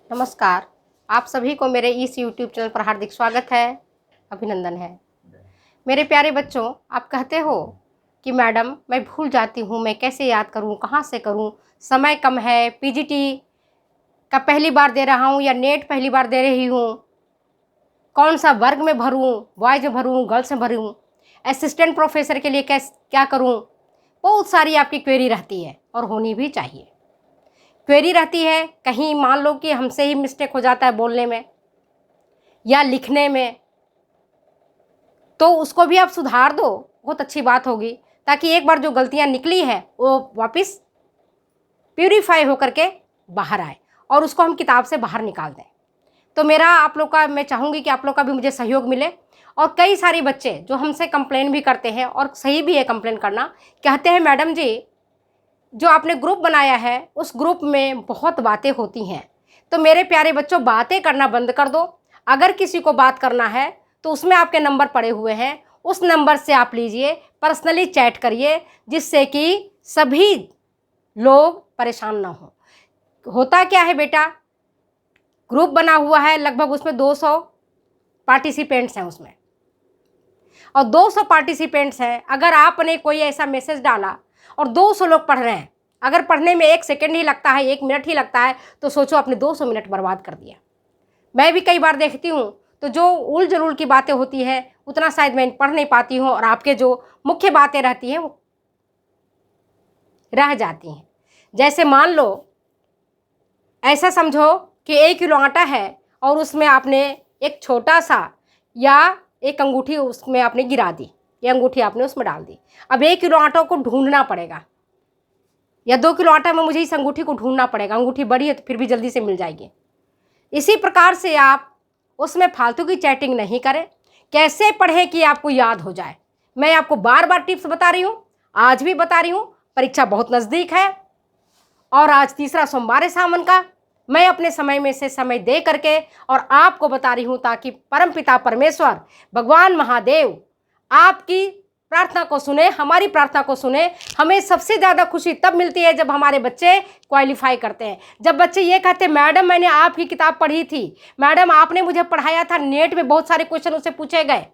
नमस्कार। आप सभी को मेरे इस YouTube चैनल पर हार्दिक स्वागत है, अभिनंदन है। मेरे प्यारे बच्चों, आप कहते हो कि मैडम मैं भूल जाती हूँ, मैं कैसे याद करूँ, कहाँ से करूँ, समय कम है, पीजीटी का पहली बार दे रहा हूँ या नेट पहली बार दे रही हूँ, कौन सा वर्ग में भरूँ, बॉयज़ में भरूँ, गर्ल्स में भरूँ, असिस्टेंट प्रोफेसर के लिए क्या करूँ। बहुत सारी आपकी क्वेरी रहती है और होनी भी चाहिए। क्वेरी रहती है, कहीं मान लो कि हमसे ही मिस्टेक हो जाता है बोलने में या लिखने में, तो उसको भी आप सुधार दो, बहुत अच्छी बात होगी, ताकि एक बार जो गलतियां निकली है वो वापस प्यूरीफाई होकर के बाहर आए और उसको हम किताब से बाहर निकाल दें। तो मेरा आप लोग का, मैं चाहूँगी कि आप लोग का भी मुझे सहयोग मिले। और कई सारे बच्चे जो हमसे कंप्लेन भी करते हैं, और सही भी है कंप्लेन करना, कहते हैं मैडम जी जो आपने ग्रुप बनाया है उस ग्रुप में बहुत बातें होती हैं। तो मेरे प्यारे बच्चों, बातें करना बंद कर दो। अगर किसी को बात करना है तो उसमें आपके नंबर पड़े हुए हैं, उस नंबर से आप लीजिए, पर्सनली चैट करिए, जिससे कि सभी लोग परेशान ना हो। होता क्या है बेटा, ग्रुप बना हुआ है, लगभग उसमें 200 पार्टिसिपेंट्स हैं उसमें, और 200 पार्टिसिपेंट्स हैं। अगर आपने कोई ऐसा मैसेज डाला और 200 लोग पढ़ रहे हैं, अगर पढ़ने में 1 सेकंड ही लगता है, 1 मिनट ही लगता है, तो सोचो आपने 200 मिनट बर्बाद कर दिया। मैं भी कई बार देखती हूँ, तो जो उल जलूल की बातें होती हैं उतना शायद मैं पढ़ नहीं पाती हूँ, और आपके जो मुख्य बातें रहती हैं वो रह जाती हैं। जैसे मान लो, ऐसा समझो कि 1 किलो आटा है और उसमें आपने एक छोटा सा या एक अंगूठी उसमें आपने गिरा दी, ये अंगूठी आपने उसमें डाल दी। अब 1 किलो आटा को ढूंढना पड़ेगा, या 2 किलो आटा में मुझे इस अंगूठी को ढूंढना पड़ेगा। अंगूठी बड़ी है तो फिर भी जल्दी से मिल जाएगी। इसी प्रकार से आप उसमें फालतू की चैटिंग नहीं करें। कैसे पढ़ें कि आपको याद हो जाए। मैं आपको बार बार टिप्स बता रही हूँ, आज भी बता रही हूँ। परीक्षा बहुत नज़दीक है और आज तीसरा सोमवार है सावन का। मैं अपने समय में से समय दे करके और आपको बता रही हूँ, ताकि परमपिता परमेश्वर भगवान महादेव आपकी प्रार्थना को सुने, हमारी प्रार्थना को सुने। हमें सबसे ज़्यादा खुशी तब मिलती है जब हमारे बच्चे क्वालिफाई करते हैं। जब बच्चे ये कहते हैं मैडम मैंने आपकी किताब पढ़ी थी, मैडम आपने मुझे पढ़ाया था, नेट में बहुत सारे क्वेश्चन उससे पूछे गए।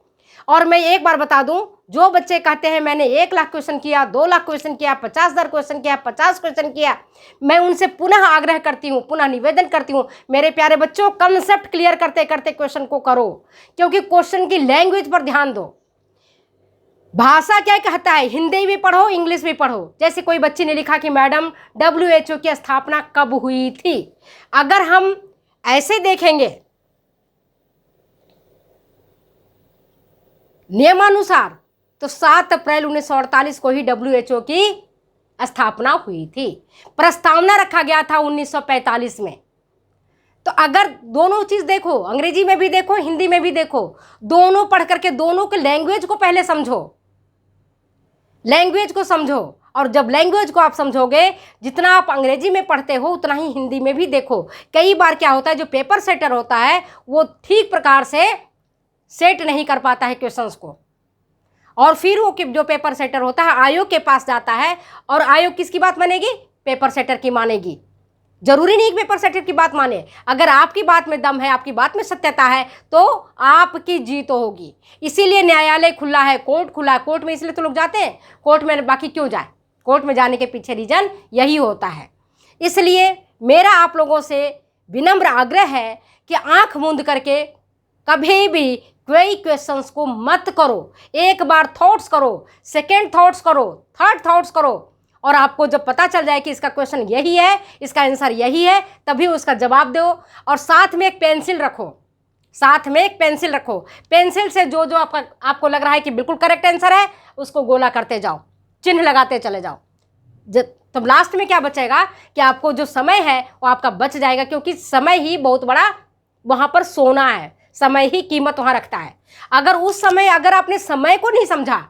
और मैं एक बार बता दूं, जो बच्चे कहते हैं मैंने 1 लाख क्वेश्चन किया, 2 लाख क्वेश्चन किया, 50,000 क्वेश्चन किया, 50 क्वेश्चन किया, मैं उनसे पुनः आग्रह करती हूँ, पुनः निवेदन करती हूँ, मेरे प्यारे बच्चों कंसेप्ट क्लियर करते करते क्वेश्चन को करो। क्योंकि क्वेश्चन की लैंग्वेज पर ध्यान दो। भाषा क्या कहता है, हिंदी भी पढ़ो, इंग्लिश भी पढ़ो। जैसे कोई बच्ची ने लिखा कि मैडम WHO की स्थापना कब हुई थी। अगर हम ऐसे देखेंगे नियमानुसार, तो 7 अप्रैल 1948 को ही WHO की स्थापना हुई थी। प्रस्तावना रखा गया था 1945 में। तो अगर दोनों चीज देखो, अंग्रेजी में भी देखो, हिंदी में भी देखो, दोनों पढ़ करके दोनों के लैंग्वेज को पहले समझो, लैंग्वेज को समझो। और जब लैंग्वेज को आप समझोगे, जितना आप अंग्रेजी में पढ़ते हो उतना ही हिंदी में भी देखो। कई बार क्या होता है, जो पेपर सेटर होता है वो ठीक प्रकार से सेट नहीं कर पाता है क्वेश्चंस को, और फिर वो जो पेपर सेटर होता है आयोग के पास जाता है, और आयोग किसकी बात मानेगी, पेपर सेटर की मानेगी। जरूरी नहीं कि पेपर सेटर की बात माने। अगर आपकी बात में दम है, आपकी बात में सत्यता है, तो आपकी जीत होगी। इसीलिए न्यायालय खुला है, कोर्ट खुला है। कोर्ट में इसलिए तो लोग जाते हैं कोर्ट में, बाकी क्यों जाए। कोर्ट में जाने के पीछे रीजन यही होता है। इसलिए मेरा आप लोगों से विनम्र आग्रह है कि आंख मूंद करके कभी भी कोई क्वेश्चंस को मत करो। एक बार थॉट्स करो, सेकेंड थॉट्स करो, थर्ड थॉट्स करो, और आपको जब पता चल जाए कि इसका क्वेश्चन यही है, इसका आंसर यही है, तभी उसका जवाब दो। और साथ में एक पेंसिल रखो, साथ में एक पेंसिल रखो। पेंसिल से जो जो आपको लग रहा है कि बिल्कुल करेक्ट आंसर है, उसको गोला करते जाओ, चिन्ह लगाते चले जाओ। तब लास्ट में क्या बचेगा कि आपको जो समय है वो आपका बच जाएगा, क्योंकि समय ही बहुत बड़ा वहाँ पर सोना है, समय ही कीमत वहाँ रखता है। अगर उस समय अगर आपने समय को नहीं समझा,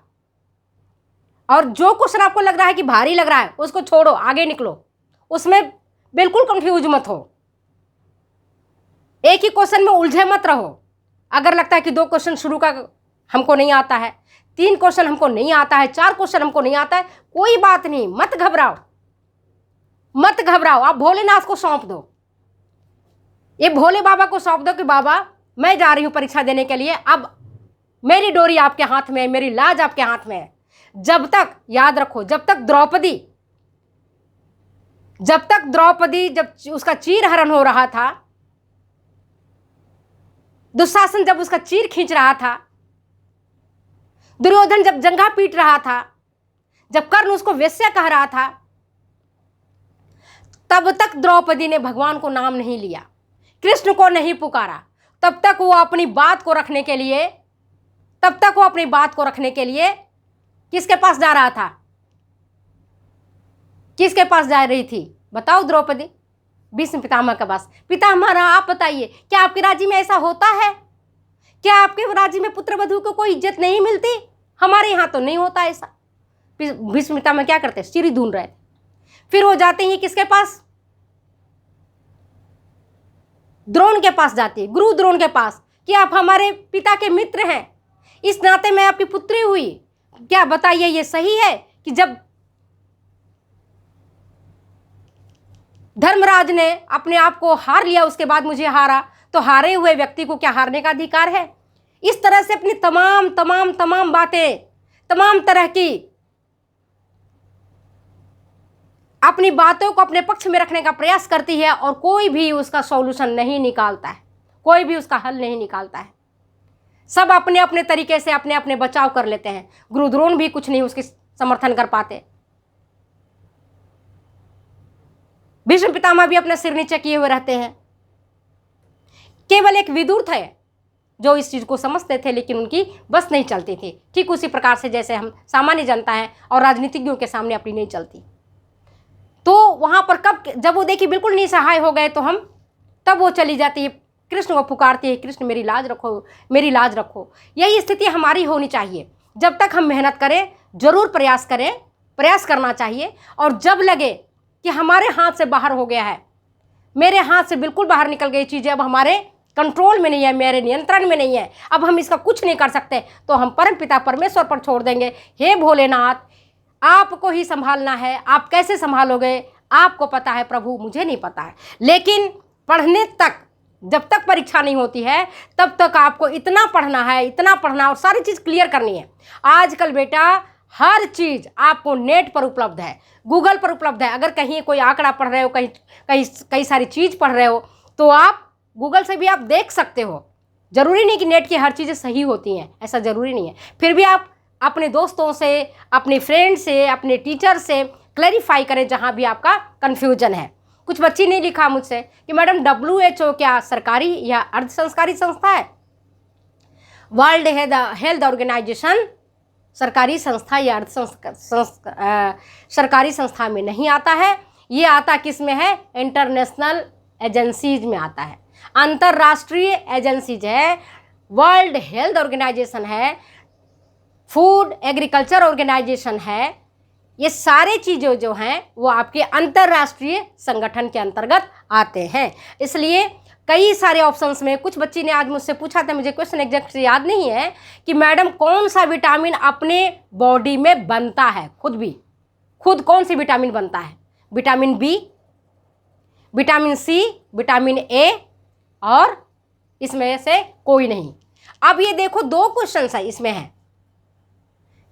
और जो क्वेश्चन आपको लग रहा है कि भारी लग रहा है, उसको छोड़ो, आगे निकलो, उसमें बिल्कुल कंफ्यूज मत हो, एक ही क्वेश्चन में उलझे मत रहो। अगर लगता है कि 2 क्वेश्चन शुरू का हमको नहीं आता है, 3 क्वेश्चन हमको नहीं आता है, 4 क्वेश्चन हमको नहीं आता है, कोई बात नहीं, मत घबराओ, मत घबराओ। आप भोलेनाथ को सौंप दो। ये भोले बाबा को सौंप दो कि बाबा मैं जा रही हूं परीक्षा देने के लिए, अब मेरी डोरी आपके हाथ में है, मेरी लाज आपके हाथ में है। जब तक, याद रखो, जब तक द्रौपदी जब उसका चीर हरण हो रहा था, दुशासन जब उसका चीर खींच रहा था, दुर्योधन जब जंघा पीट रहा था, जब कर्ण उसको वेश्या कह रहा था, तब तक द्रौपदी ने भगवान को नाम नहीं लिया, कृष्ण को नहीं पुकारा। तब तक वो अपनी बात को रखने के लिए किसके पास जा रहा था? किसके पास जा रही थी बताओ? द्रौपदी भीष्म पितामह के पास। पितामह आप बताइए, क्या आपके राज्य में ऐसा होता है? क्या आपके राज्य में पुत्र वधू को कोई इज्जत नहीं मिलती? हमारे यहाँ तो नहीं होता ऐसा। भीष्म पितामह क्या करते? सिर ढूंढ रहे थे। फिर वो जाते हैं किसके पास? द्रोण के पास जाती है, गुरु द्रोण के पास, कि आप हमारे पिता के मित्र हैं, इस नाते मैं आपकी पुत्री हुई, क्या बताइए ये सही है कि जब धर्मराज ने अपने आप को हार लिया उसके बाद मुझे हारा, तो हारे हुए व्यक्ति को क्या हारने का अधिकार है? इस तरह से अपनी तमाम बातें, तमाम तरह की अपनी बातों को अपने पक्ष में रखने का प्रयास करती है और कोई भी उसका सॉल्यूशन नहीं निकालता है, कोई भी उसका हल नहीं निकालता है। सब अपने अपने तरीके से अपने अपने बचाव कर लेते हैं। गुरु द्रोण भी कुछ नहीं उसकी समर्थन कर पाते। भीष्म पितामह भी अपना सिर नीचे किए हुए रहते हैं। केवल एक विदुर थे जो इस चीज को समझते थे, लेकिन उनकी बस नहीं चलती थी। ठीक उसी प्रकार से जैसे हम सामान्य जनता है और राजनीतिज्ञों के सामने अपनी नहीं चलती। तो वहां पर जब वो देखी बिल्कुल निसहाय हो गए, तो तब वो चली जाती है, कृष्ण को पुकारती है, कृष्ण मेरी लाज रखो, मेरी लाज रखो। यही स्थिति हमारी होनी चाहिए। जब तक हम मेहनत करें, जरूर प्रयास करना चाहिए। और जब लगे कि हमारे हाथ से बाहर हो गया है, मेरे हाथ से बिल्कुल बाहर निकल गई चीज़ें, अब हमारे कंट्रोल में नहीं है, मेरे नियंत्रण में नहीं है, अब हम इसका कुछ नहीं कर सकते, तो हम परम पिता परमेश्वर पर छोड़ देंगे। हे भोलेनाथ, आपको ही संभालना है, आप कैसे संभालोगे आपको पता है प्रभु, मुझे नहीं पता है। लेकिन पढ़ने तक, जब तक परीक्षा नहीं होती है तब तक आपको इतना पढ़ना और सारी चीज़ क्लियर करनी है। आजकल बेटा हर चीज़ आपको नेट पर उपलब्ध है, गूगल पर उपलब्ध है। अगर कहीं कोई आंकड़ा पढ़ रहे हो, कई सारी चीज़ पढ़ रहे हो, तो आप गूगल से भी आप देख सकते हो। ज़रूरी नहीं कि नेट की हर चीज़ें सही होती हैं, ऐसा ज़रूरी नहीं है। फिर भी आप अपने दोस्तों से, अपने फ्रेंड से, अपने टीचर से क्लैरिफाई करें जहाँ भी आपका कन्फ्यूजन है। कुछ बच्ची ने लिखा मुझसे कि मैडम WHO क्या सरकारी या अर्ध संस्कारी संस्था है? वर्ल्ड हेल्थ ऑर्गेनाइजेशन सरकारी संस्था या सरकारी संस्था में नहीं आता है। ये आता किस में है? इंटरनेशनल एजेंसीज में आता है, अंतर्राष्ट्रीय एजेंसीज है। वर्ल्ड हेल्थ ऑर्गेनाइजेशन है, फूड एग्रीकल्चर ऑर्गेनाइजेशन है। ये सारे चीज़ें जो हैं वो आपके अंतर्राष्ट्रीय संगठन के अंतर्गत आते हैं। इसलिए कई सारे ऑप्शंस में, कुछ बच्ची ने आज मुझसे पूछा था, मुझे क्वेश्चन एग्जैक्ट याद नहीं है, कि मैडम कौन सा विटामिन अपने बॉडी में बनता है? खुद कौन सी विटामिन बनता है? Vitamin B, vitamin C, vitamin A, और इसमें से कोई नहीं। अब ये देखो, 2 क्वेश्चन है इसमें है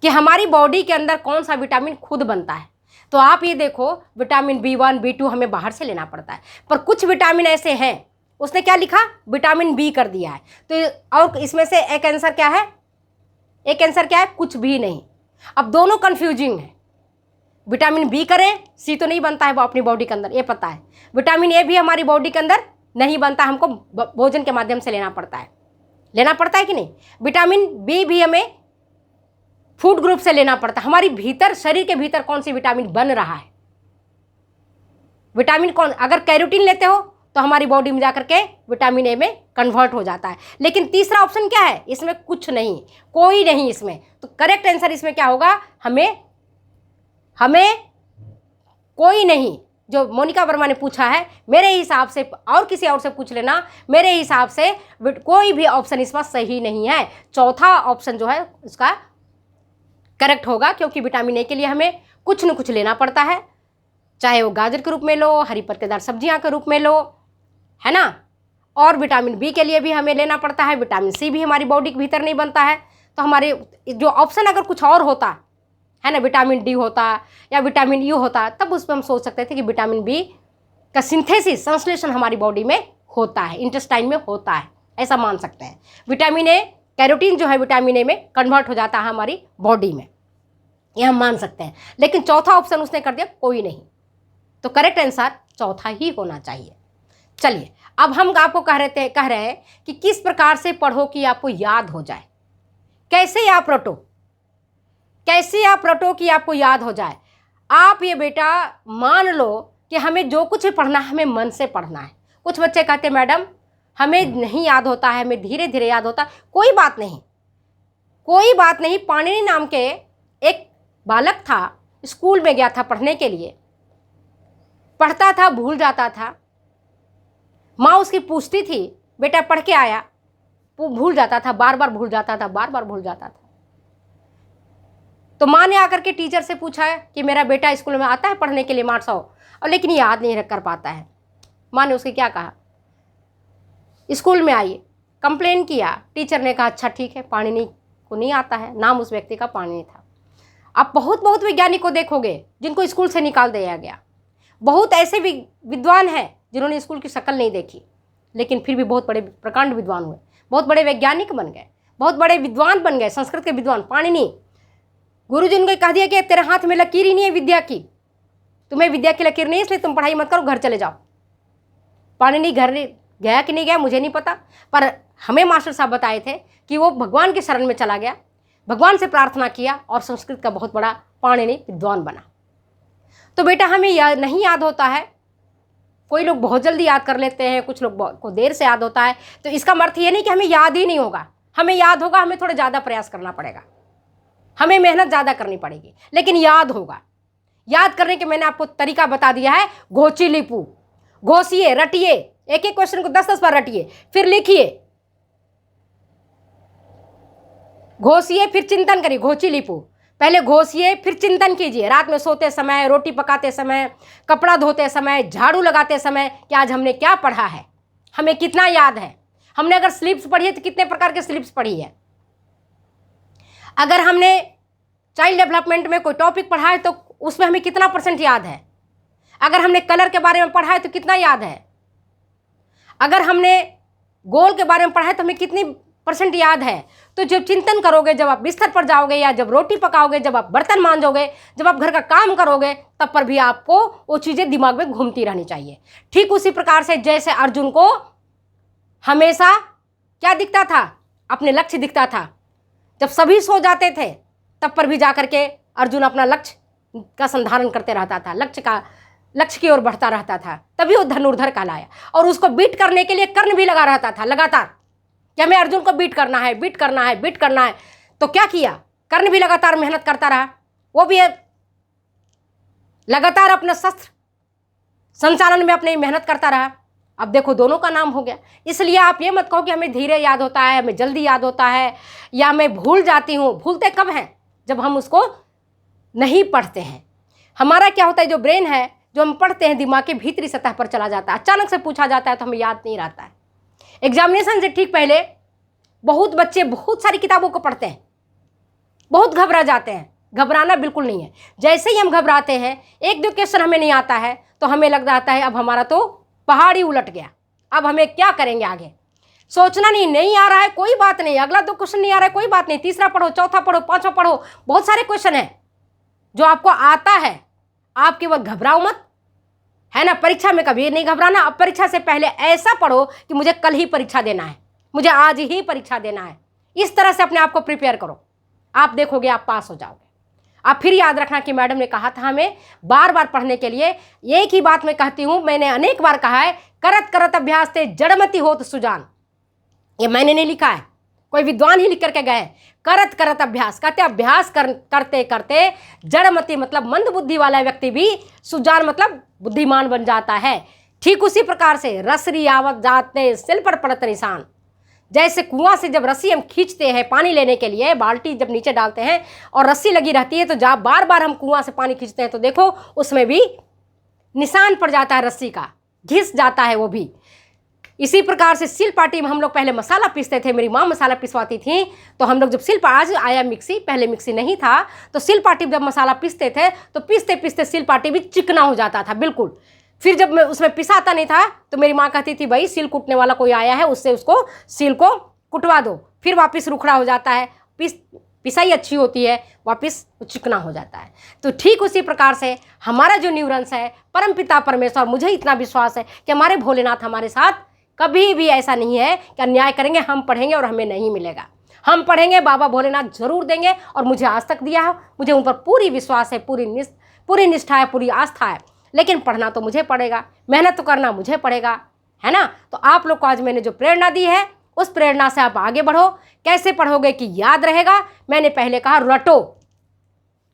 कि हमारी बॉडी के अंदर कौन सा विटामिन खुद बनता है। तो आप ये देखो, विटामिन B1 B2 हमें बाहर से लेना पड़ता है, पर कुछ विटामिन ऐसे हैं, उसने क्या लिखा? विटामिन बी कर दिया है। तो और इसमें से एक आंसर क्या है? कुछ भी नहीं। अब दोनों कंफ्यूजिंग है। विटामिन बी करें, सी तो नहीं बनता है वो अपनी बॉडी के अंदर, ये पता है। विटामिन ए भी हमारी बॉडी के अंदर नहीं बनता, हमको भोजन के माध्यम से लेना पड़ता है कि नहीं? विटामिन बी भी हमें फूड ग्रुप से लेना पड़ता है। हमारी भीतर, शरीर के भीतर कौन सी विटामिन बन रहा है? विटामिन कौन? अगर कैरोटीन लेते हो तो हमारी बॉडी में जाकर के विटामिन ए में कन्वर्ट हो जाता है। लेकिन तीसरा ऑप्शन क्या है? इसमें कुछ नहीं, कोई नहीं इसमें। तो करेक्ट आंसर इसमें क्या होगा? हमें कोई नहीं। जो मोनिका वर्मा ने पूछा है, मेरे हिसाब से, और किसी और से पूछ लेना, मेरे हिसाब से कोई भी ऑप्शन इसमें सही नहीं है। चौथा ऑप्शन जो है उसका करेक्ट होगा, क्योंकि विटामिन ए के लिए हमें कुछ न कुछ लेना पड़ता है, चाहे वो गाजर के रूप में लो, हरी पत्तेदार सब्जियां के रूप में लो, है ना, और विटामिन बी के लिए भी हमें लेना पड़ता है, विटामिन सी भी हमारी बॉडी के भीतर नहीं बनता है। तो हमारे जो ऑप्शन अगर कुछ और होता है ना, विटामिन डी होता या विटामिन यू होता, तब उस पर हम सोच सकते थे कि विटामिन बी का सिंथेसिस, संश्लेषण हमारी बॉडी में होता है, इंटेस्टाइन में होता है, ऐसा मान सकते हैं। विटामिन ए, कैरोटीन जो है विटामिन ए में कन्वर्ट हो जाता है हमारी बॉडी में, ये हम मान सकते हैं। लेकिन चौथा ऑप्शन उसने कर दिया कोई नहीं, तो करेक्ट आंसर चौथा ही होना चाहिए। चलिए अब हम आपको कह रहे हैं कि किस प्रकार से पढ़ो कि आपको याद हो जाए, कैसे आप रटो, कैसे आप रटो कि आपको याद हो जाए। आप ये बेटा मान लो कि हमें जो कुछ भी पढ़ना है हमें मन से पढ़ना है। कुछ बच्चे कहते हैं मैडम हमें नहीं याद होता है, हमें धीरे धीरे याद होता है। कोई बात नहीं, कोई बात नहीं। पाणिनि नाम के एक बालक था, स्कूल में गया था पढ़ने के लिए, पढ़ता था भूल जाता था। माँ उसकी पूछती थी बेटा पढ़ के आया, वो भूल जाता था, बार बार भूल जाता था, बार बार भूल जाता था। तो माँ ने आकर के टीचर से पूछा कि मेरा बेटा स्कूल में आता है पढ़ने के लिए 800 और लेकिन याद नहीं कर पाता है। माँ ने उसके क्या कहा, स्कूल में आइए, कंप्लेन किया। टीचर ने कहा अच्छा ठीक है, पाणिनि को नहीं आता है। नाम उस व्यक्ति का पाणिनि था। आप बहुत वैज्ञानिक को देखोगे जिनको स्कूल से निकाल दिया गया। बहुत ऐसे विद्वान हैं जिन्होंने स्कूल की शक्ल नहीं देखी, लेकिन फिर भी बहुत बड़े प्रकांड विद्वान हुए, बहुत बड़े वैज्ञानिक बन गए, बहुत बड़े विद्वान बन गए, संस्कृत के विद्वान। पाणिनि, गुरुजी ने कह दिया कि तेरे हाथ में लकीर ही नहीं है विद्या की, तुम्हें विद्या की लकीर नहीं, इसलिए तुम पढ़ाई मत करो, घर चले जाओ। पाणिनि घर गया कि नहीं गया मुझे नहीं पता, पर हमें मास्टर साहब बताए थे कि वो भगवान के शरण में चला गया, भगवान से प्रार्थना किया और संस्कृत का बहुत बड़ा पाणिनि विद्वान बना। तो बेटा हमें नहीं याद होता है, कोई लोग बहुत जल्दी याद कर लेते हैं, कुछ लोग को देर से याद होता है। तो इसका अर्थ ये नहीं कि हमें याद ही नहीं होगा, हमें याद होगा, हमें थोड़ा ज़्यादा प्रयास करना पड़ेगा, हमें मेहनत ज़्यादा करनी पड़ेगी, लेकिन याद होगा। याद करने के मैंने आपको तरीका बता दिया है, घोची लिपू, घोषिए, रटिए, एक एक क्वेश्चन को 10-10 बार रटिए, फिर लिखिए, घोषिए फिर चिंतन करिए। घोची लिपू, पहले घोषिए फिर चिंतन कीजिए, रात में सोते समय, रोटी पकाते समय, कपड़ा धोते समय, झाड़ू लगाते समय कि आज हमने क्या पढ़ा है, हमें कितना याद है। हमने अगर स्लिप्स पढ़ी है तो कितने प्रकार के स्लिप्स पढ़ी है। अगर हमने चाइल्ड डेवलपमेंट में कोई टॉपिक पढ़ा है तो उसमें हमें कितना % याद है। अगर हमने कलर के बारे में पढ़ा है तो कितना याद है। अगर हमने गोल के बारे में पढ़ा है तो हमें कितनी % याद है। तो जब चिंतन करोगे, जब आप बिस्तर पर जाओगे या जब रोटी पकाओगे, जब आप बर्तन मांजोगे, जब आप घर का काम करोगे, तब पर भी आपको वो चीज़ें दिमाग में घूमती रहनी चाहिए। ठीक उसी प्रकार से जैसे अर्जुन को हमेशा क्या दिखता था, अपने लक्ष्य दिखता था। जब सभी सो जाते थे तब पर भी जाकर के अर्जुन अपना लक्ष्य का संधारण करते रहता था, लक्ष्य की ओर बढ़ता रहता था, तभी वो धनुर्धर कहलाया। और उसको बीट करने के लिए कर्ण भी लगा रहता था लगातार कि हमें अर्जुन को बीट करना है, बीट करना है, बीट करना है। तो क्या किया, कर्ण भी लगातार मेहनत करता रहा, वो भी लगातार अपना शस्त्र संचालन में अपनी मेहनत करता रहा। अब देखो दोनों का नाम हो गया। इसलिए आप ये मत कहो कि हमें धीरे याद होता है, हमें जल्दी याद होता है, या मैं भूल जाती हूँ। भूलते कब हैं, जब हम उसको नहीं पढ़ते हैं। हमारा क्या होता है, जो ब्रेन है, जो हम पढ़ते हैं, दिमाग के भीतरी सतह पर चला जाता है। अचानक से पूछा जाता है तो हमें याद नहीं रहता है। एग्जामिनेशन से ठीक पहले बहुत बच्चे बहुत सारी किताबों को पढ़ते हैं, बहुत घबरा जाते हैं। घबराना बिल्कुल नहीं है। जैसे ही हम घबराते हैं, एक दो क्वेश्चन हमें नहीं आता है तो हमें लग जाता है अब हमारा तो पहाड़ ही उलट गया, अब हमें क्या करेंगे आगे। सोचना नहीं आ रहा है, कोई बात नहीं। अगला 2 क्वेश्चन नहीं आ रहा है, कोई बात नहीं। तीसरा पढ़ो, चौथा पढ़ो, 5वां पढ़ो। बहुत सारे क्वेश्चन हैं जो आपको आता है, आप केवल घबराओ मत, है ना। परीक्षा में कभी नहीं घबराना। अब परीक्षा से पहले ऐसा पढ़ो कि मुझे कल ही परीक्षा देना है, मुझे आज ही परीक्षा देना है। इस तरह से अपने आप को प्रिपेयर करो, आप देखोगे आप पास हो जाओगे। आप फिर याद रखना कि मैडम ने कहा था हमें बार बार पढ़ने के लिए। एक ही बात मैं कहती हूँ, मैंने अनेक बार कहा है, करत करत अभ्यास ते जड़मति होत सुजान। ये मैंने नहीं लिखा है, कोई विद्वान ही लिख करके गए। करत करत अभ्यास, कहते अभ्यास करते करते जड़मति मतलब मंद बुद्धि वाला व्यक्ति भी सुजान मतलब बुद्धिमान बन जाता है। ठीक उसी प्रकार से रसरी आवत जाते सिल पर पड़त निशान। जैसे कुआं से जब रस्सी हम खींचते हैं पानी लेने के लिए, बाल्टी जब नीचे डालते हैं और रस्सी लगी रहती है, तो जब बार बार हम कुआं से पानी खींचते हैं तो देखो उसमें भी निशान पड़ जाता है, रस्सी का घिस जाता है वो भी। इसी प्रकार से सिल पार्टी में हम लोग पहले मसाला पीसते थे, मेरी माँ मसाला पिसवाती थी, तो हम लोग जब आज आया मिक्सी, पहले मिक्सी नहीं था, तो सिल पार्टी में जब मसाला पीसते थे तो पीसते पीसते सिल पार्टी भी चिकना हो जाता था बिल्कुल। फिर जब मैं उसमें पिसाता नहीं था तो मेरी माँ कहती थी भाई सिल कुटने वाला कोई आया है, उससे उसको सिल को कुटवा दो, फिर वापस रुखड़ा हो जाता है, पिसाई अच्छी होती है, वापस चिकना हो जाता है। तो ठीक उसी प्रकार से हमारा जो न्यूरॉन्स है, परमपिता परमेश्वर, मुझे इतना विश्वास है कि हमारे भोलेनाथ हमारे साथ कभी भी ऐसा नहीं है कि अन्याय करेंगे, हम पढ़ेंगे और हमें नहीं मिलेगा। हम पढ़ेंगे, बाबा भोलेनाथ जरूर देंगे, और मुझे आज तक दिया है, मुझे उन पर पूरी विश्वास है, पूरी निष्ठा है, पूरी आस्था है। लेकिन पढ़ना तो मुझे पड़ेगा, मेहनत तो करना मुझे पड़ेगा, है ना। तो आप लोग को आज मैंने जो प्रेरणा दी है, उस प्रेरणा से आप आगे बढ़ो। कैसे पढ़ोगे कि याद रहेगा? मैंने पहले कहा रटो।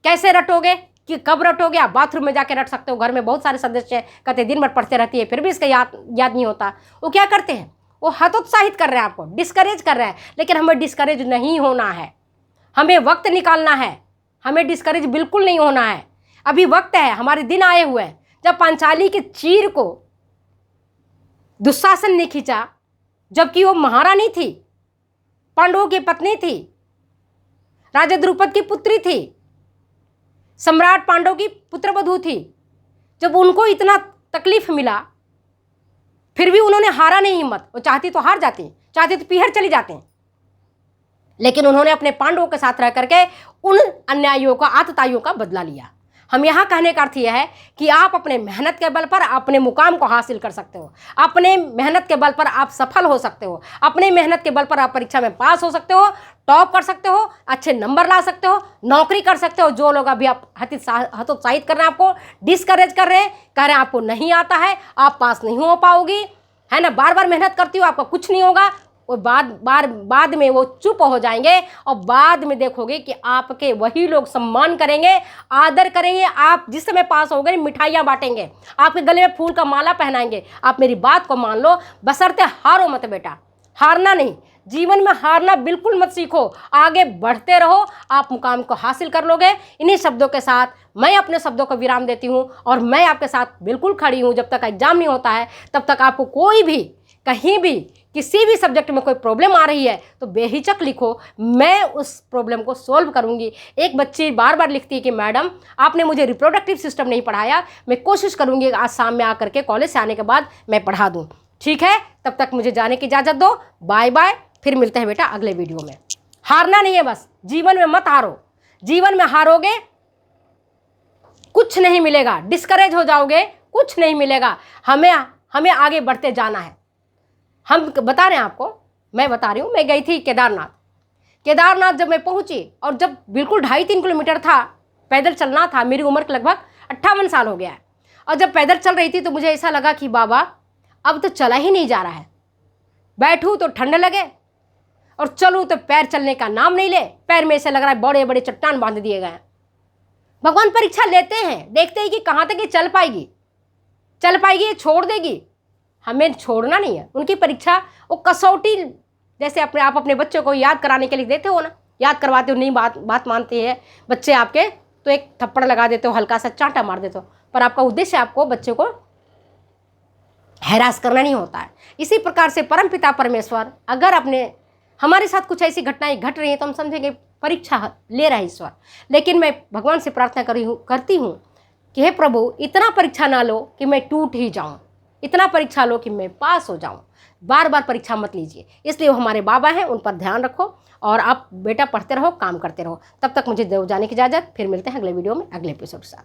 कैसे रटोगे कि कब रटोगे? आप बाथरूम में जाके रट सकते हो। घर में बहुत सारे सदस्य कहते दिन भर पढ़ते रहती है फिर भी इसका याद नहीं होता। वो क्या करते हैं? वो हतोत्साहित कर रहे हैं, आपको डिस्करेज कर रहे हैं। लेकिन हमें डिस्करेज नहीं होना है, हमें वक्त निकालना है, हमें डिस्करेज बिल्कुल नहीं होना है। अभी वक्त है, हमारे दिन आए हुए हैं। जब पांचाली के चीर को दुशासन ने खींचा, जबकि वो महारानी थी, पांडवों की पत्नी थी, राजा द्रुपद की पुत्री थी, सम्राट पांडव की पुत्रवधू थी, जब उनको इतना तकलीफ मिला फिर भी उन्होंने हारा नहीं हिम्मत। वो चाहती तो हार जाती, चाहती तो पीहर चली जाते, लेकिन उन्होंने अपने पांडवों के साथ रह करके उन अन्यायियों का, आतताइयों का बदला लिया। हम यहाँ कहने का अर्थ यह है कि आप अपने मेहनत के बल पर अपने मुकाम को हासिल कर सकते हो, अपने मेहनत के बल पर आप सफल हो सकते हो, अपने मेहनत के बल पर आप परीक्षा में पास हो सकते हो, टॉप कर सकते हो, अच्छे नंबर ला सकते हो, नौकरी कर सकते हो। जो लोग अभी आप हतोत्साहित कर रहे हैं, आपको डिस्करेज कर रहे हैं, कह रहे हैं आपको नहीं आता है, आप पास नहीं हो पाओगी, है ना, बार बार मेहनत करती हो, आपका कुछ नहीं होगा, और बाद में वो चुप हो जाएंगे, और बाद में देखोगे कि आपके वही लोग सम्मान करेंगे, आदर करेंगे। आप जिस समय पास हो गए मिठाइयाँ बांटेंगे, आपके गले में फूल का माला पहनाएंगे। आप मेरी बात को मान लो, बशर्ते हारो मत बेटा, हारना नहीं, जीवन में हारना बिल्कुल मत सीखो, आगे बढ़ते रहो, आप मुकाम को हासिल कर लोगे। इन्हीं शब्दों के साथ मैं अपने शब्दों को विराम देती हूँ, और मैं आपके साथ बिल्कुल खड़ी हूँ। जब तक एग्जाम नहीं होता है तब तक आपको कोई भी कहीं भी किसी भी सब्जेक्ट में कोई प्रॉब्लम आ रही है तो बेहिचक लिखो, मैं उस प्रॉब्लम को सॉल्व करूंगी। एक बच्ची बार बार लिखती है कि मैडम आपने मुझे रिप्रोडक्टिव सिस्टम नहीं पढ़ाया, मैं कोशिश करूंगी आज शाम में आकर के कॉलेज से आने के बाद मैं पढ़ा दूं। ठीक है, तब तक मुझे जाने की इजाज़त दो, बाय बाय, फिर मिलते हैं बेटा अगले वीडियो में। हारना नहीं है, बस जीवन में मत हारो, जीवन में हारोगे कुछ नहीं मिलेगा, डिस्करेज हो जाओगे, कुछ नहीं मिलेगा। हमें आगे बढ़ते जाना है। हम बता रहे हैं आपको, मैं बता रही हूँ, मैं गई थी केदारनाथ जब मैं पहुंची, और जब बिल्कुल 2.5-3 किलोमीटर था, पैदल चलना था, मेरी उम्र लगभग 58 साल हो गया है, और जब पैदल चल रही थी तो मुझे ऐसा लगा कि बाबा अब तो चला ही नहीं जा रहा है, बैठूँ तो ठंड लगे और चलूँ तो पैर चलने का नाम नहीं ले, पैर में ऐसे लग रहा है बड़े बड़े चट्टान बांध दिए गए हैं। भगवान परीक्षा लेते हैं, देखते हैं कि कहाँ तक ये चल पाएगी, छोड़ देगी। हमें छोड़ना नहीं है, उनकी परीक्षा वो कसौटी, जैसे आप अपने बच्चों को याद कराने के लिए देते हो ना, याद करवाते हो, नहीं बात मानते हैं बच्चे आपके तो एक थप्पड़ लगा देते हो, हल्का सा चांटा मार देते हो, पर आपका उद्देश्य आपको बच्चे को हैरास करना नहीं होता है। इसी प्रकार से परमपिता परमेश्वर अगर हमारे साथ कुछ ऐसी घटनाएं घट रही हैं तो हम समझेंगे परीक्षा ले रहा है ईश्वर। लेकिन मैं भगवान से प्रार्थना करती हूँ कि हे प्रभु इतना परीक्षा ना लो कि मैं टूट ही जाऊँ, इतना परीक्षा लो कि मैं पास हो जाऊँ। बार बार परीक्षा मत लीजिए, इसलिए वो हमारे बाबा हैं, उन पर ध्यान रखो, और आप बेटा पढ़ते रहो, काम करते रहो। तब तक मुझे दो जाने की इजाज़त, फिर मिलते हैं अगले वीडियो में अगले एपिसोड के साथ।